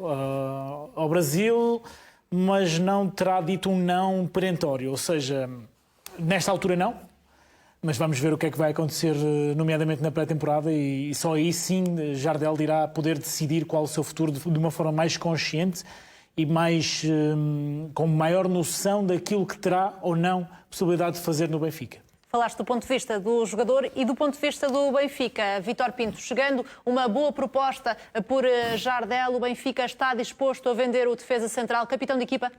ao Brasil, mas não terá dito um não perentório. Ou seja, nesta altura não, mas vamos ver o que é que vai acontecer, nomeadamente na pré-temporada, e só aí sim Jardel irá poder decidir qual o seu futuro de uma forma mais consciente e mais, com maior noção daquilo que terá ou não possibilidade de fazer no Benfica. Falaste do ponto de vista do jogador e do ponto de vista do Benfica. Vítor Pinto, chegando uma boa proposta por Jardel, o Benfica está disposto a vender o defesa central, capitão de equipa?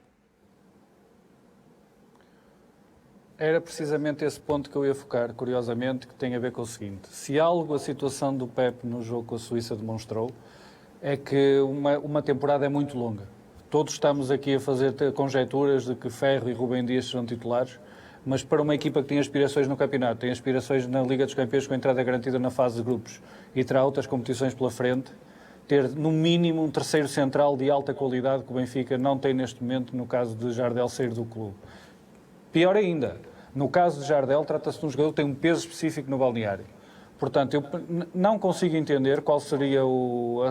Era precisamente esse ponto que eu ia focar, curiosamente, que tem a ver com o seguinte. Se algo a situação do Pep no jogo com a Suíça demonstrou, é que uma temporada é muito longa. Todos estamos aqui a fazer conjecturas de que Ferro e Rubem Dias serão titulares, mas para uma equipa que tem aspirações no campeonato, tem aspirações na Liga dos Campeões com a entrada garantida na fase de grupos e terá outras competições pela frente, ter no mínimo um terceiro central de alta qualidade que o Benfica não tem neste momento no caso de Jardel sair do clube. Pior ainda, no caso de Jardel trata-se de um jogador que tem um peso específico no balneário. Portanto, eu não consigo entender qual seria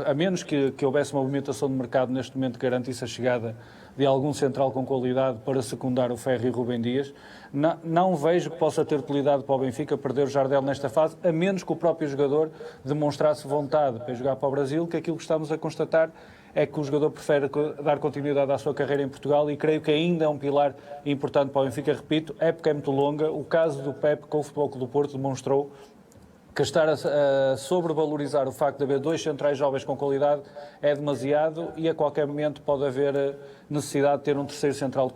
a menos que houvesse uma movimentação de mercado neste momento que garantisse a chegada de algum central com qualidade para secundar o Ferro e o Rubem Dias. Não vejo que possa ter utilidade para o Benfica perder o Jardel nesta fase, a menos que o próprio jogador demonstrasse vontade para jogar para o Brasil, que aquilo que estamos a constatar é que o jogador prefere dar continuidade à sua carreira em Portugal e creio que ainda é um pilar importante para o Benfica. Repito, a época é muito longa. O caso do Pep com o Futebol Clube do Porto demonstrou que estar a sobrevalorizar o facto de haver dois centrais jovens com qualidade é demasiado e a qualquer momento pode haver necessidade de ter um terceiro central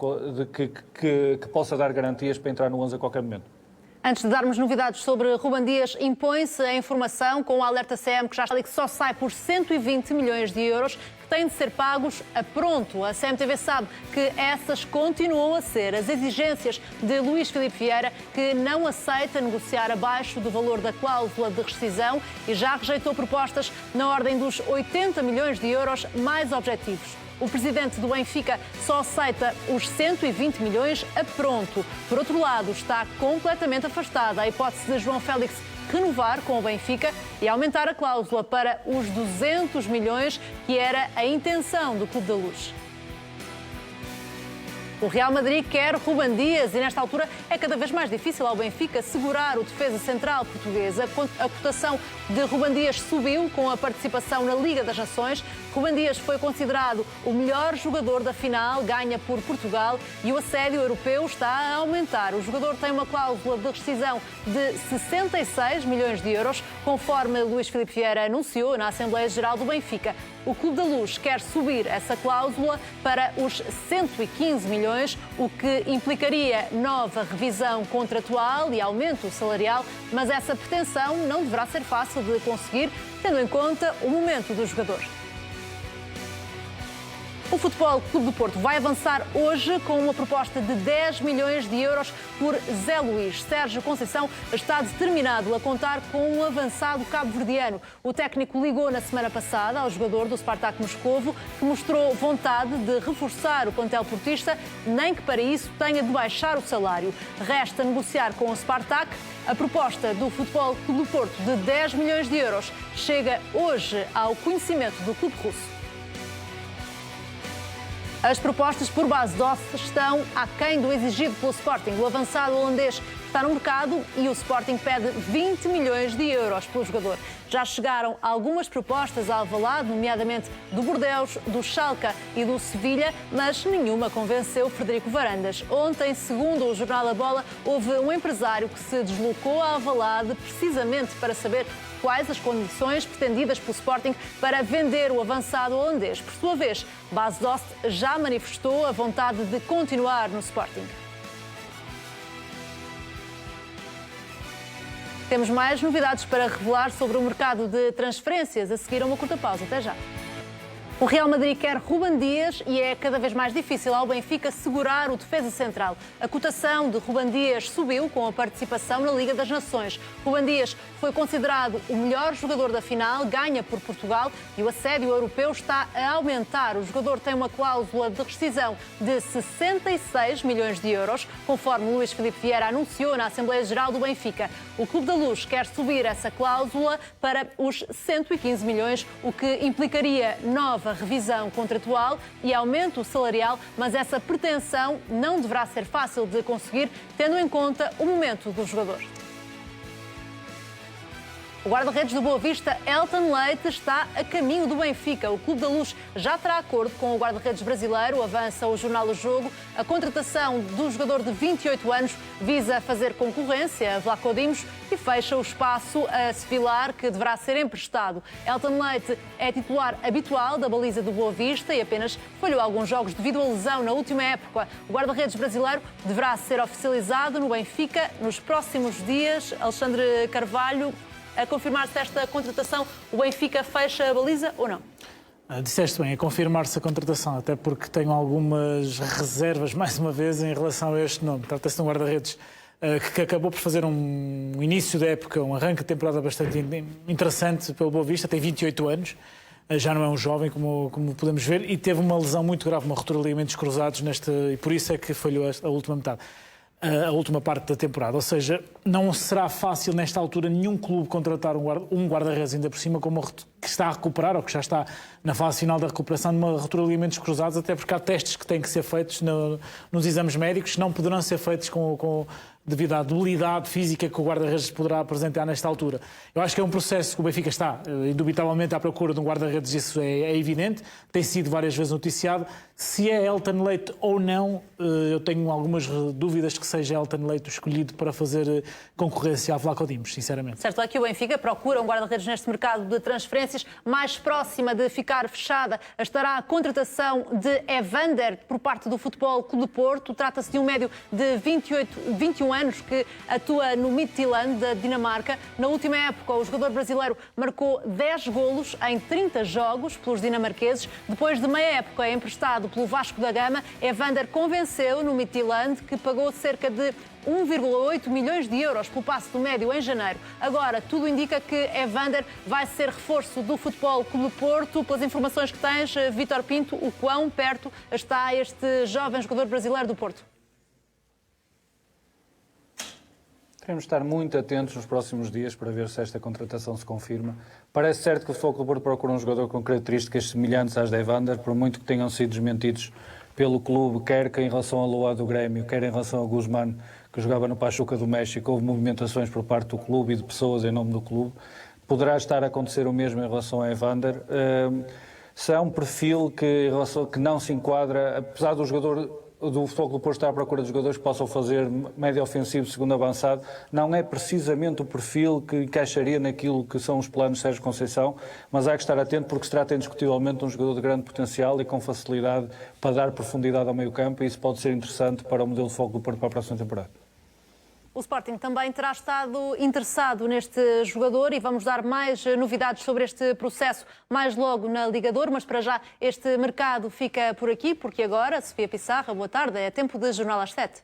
que possa dar garantias para entrar no 11 a qualquer momento. Antes de darmos novidades sobre Rubem Dias, impõe-se a informação com o alerta CM que já está ali que só sai por 120 milhões de euros que têm de ser pagos a pronto. A CMTV sabe que essas continuam a ser as exigências de Luís Filipe Vieira, que não aceita negociar abaixo do valor da cláusula de rescisão e já rejeitou propostas na ordem dos 80 milhões de euros mais objetivos. O presidente do Benfica só aceita os 120 milhões a pronto. Por outro lado, está completamente afastada a hipótese de João Félix renovar com o Benfica e aumentar a cláusula para os 200 milhões, que era a intenção do Clube da Luz. O Real Madrid quer Rubem Dias e, nesta altura, é cada vez mais difícil ao Benfica segurar o defesa central português. A cotação de Rubem Dias subiu com a participação na Liga das Nações. Rubem Dias foi considerado o melhor jogador da final, ganha por Portugal, e o assédio europeu está a aumentar. O jogador tem uma cláusula de rescisão de 66 milhões de euros, conforme Luís Filipe Vieira anunciou na Assembleia Geral do Benfica. O Clube da Luz quer subir essa cláusula para os 115 milhões, o que implicaria nova revisão contratual e aumento salarial, mas essa pretensão não deverá ser fácil de conseguir, tendo em conta o momento do jogador. O Futebol Clube do Porto vai avançar hoje com uma proposta de 10 milhões de euros por Zé Luís. Sérgio Conceição está determinado a contar com um avançado cabo-verdiano. O técnico ligou na semana passada ao jogador do Spartak Moscovo, que mostrou vontade de reforçar o plantel portista, nem que para isso tenha de baixar o salário. Resta negociar com o Spartak. A proposta do Futebol Clube do Porto de 10 milhões de euros chega hoje ao conhecimento do clube russo. As propostas por base doce estão aquém do exigido pelo Sporting. O avançado holandês está no mercado e o Sporting pede 20 milhões de euros pelo jogador. Já chegaram algumas propostas a Alvalade, nomeadamente do Bordeaux, do Schalke e do Sevilha, mas nenhuma convenceu Frederico Varandas. Ontem, segundo o jornal A Bola, houve um empresário que se deslocou a Alvalade precisamente para saber quais as condições pretendidas pelo Sporting para vender o avançado holandês. Por sua vez, Bas Dost já manifestou a vontade de continuar no Sporting. Temos mais novidades para revelar sobre o mercado de transferências a seguir a uma curta pausa. Até já. O Real Madrid quer Rubem Dias e é cada vez mais difícil ao Benfica segurar o defesa central. A cotação de Rubem Dias subiu com a participação na Liga das Nações. Rubem Dias foi considerado o melhor jogador da final, ganha por Portugal e o assédio europeu está a aumentar. O jogador tem uma cláusula de rescisão de 66 milhões de euros, conforme Luís Filipe Vieira anunciou na Assembleia Geral do Benfica. O Clube da Luz quer subir essa cláusula para os 115 milhões, o que implicaria nova nova revisão contratual e aumento salarial, mas essa pretensão não deverá ser fácil de conseguir, tendo em conta o momento do jogador. O guarda-redes do Boa Vista, Elton Leite, está a caminho do Benfica. O Clube da Luz já terá acordo com o guarda-redes brasileiro, avança o jornal O Jogo. A contratação do jogador de 28 anos visa fazer concorrência a Vlaco Dimos e fecha o espaço a Sevilar, que deverá ser emprestado. Elton Leite é titular habitual da baliza do Boa Vista e apenas falhou alguns jogos devido à lesão na última época. O guarda-redes brasileiro deverá ser oficializado no Benfica nos próximos dias. Alexandre Carvalho, a confirmar-se esta contratação, o Benfica fecha a baliza ou não? Disseste bem, a confirmar-se a contratação, até porque tenho algumas reservas, mais uma vez, em relação a este nome. Trata-se de um guarda-redes que acabou por fazer um início da época, um arranque de temporada bastante interessante pelo Boa Vista, tem 28 anos, já não é um jovem, como podemos ver, e teve uma lesão muito grave, uma ruptura de ligamentos cruzados, e por isso é que falhou a última metade. A última parte da temporada, ou seja, não será fácil nesta altura nenhum clube contratar um guarda-redes ainda por cima como que está a recuperar ou que já está na fase final da recuperação de uma ruptura de ligamentos cruzados, até porque há testes que têm que ser feitos nos exames médicos, não poderão ser feitos devido à debilidade física que o guarda-redes poderá apresentar nesta altura. Eu acho que é um processo que o Benfica está, indubitavelmente, à procura de um guarda-redes, isso é evidente, tem sido várias vezes noticiado. Se é Elton Leite ou não, eu tenho algumas dúvidas que seja Elton Leite escolhido para fazer concorrência a Vlaco Dimos, sinceramente. Certo, é que o Benfica procura um guarda-redes neste mercado de transferências. Mais próxima de ficar fechada estará a contratação de Evander por parte do Futebol Clube do Porto. Trata-se de um médio de 21 anos que atua no Midtjylland da Dinamarca. Na última época, o jogador brasileiro marcou 10 golos em 30 jogos pelos dinamarqueses. Depois de meia época emprestado pelo Vasco da Gama, Evander convenceu no Midtjylland, que pagou cerca de 1,8 milhões de euros pelo passe do médio em janeiro. Agora, tudo indica que Evander vai ser reforço do Futebol Clube do Porto. Pelas informações que tens, Vítor Pinto, o quão perto está este jovem jogador brasileiro do Porto? Teremos de estar muito atentos nos próximos dias para ver se esta contratação se confirma. Parece certo que o Futebol Clube do Porto procura um jogador com características semelhantes às de Evander, por muito que tenham sido desmentidos pelo clube, quer que em relação ao Loa do Grêmio, quer em relação ao Guzmán, que jogava no Pachuca do México. Houve movimentações por parte do clube e de pessoas em nome do clube. Poderá estar a acontecer o mesmo em relação a Evander. Se há um perfil que não se enquadra, apesar do jogador do Futebol Clube do Porto estar à procura de jogadores que possam fazer médio ofensivo, segundo avançado, não é precisamente o perfil que encaixaria naquilo que são os planos de Sérgio Conceição, mas há que estar atento porque se trata indiscutivelmente de um jogador de grande potencial e com facilidade para dar profundidade ao meio-campo, e isso pode ser interessante para o modelo de Futebol Clube do Porto para a próxima temporada. O Sporting também terá estado interessado neste jogador e vamos dar mais novidades sobre este processo mais logo na Liga de Ouro, mas para já este mercado fica por aqui, porque agora, Sofia Pissarra, boa tarde, é tempo de Jornal às 7.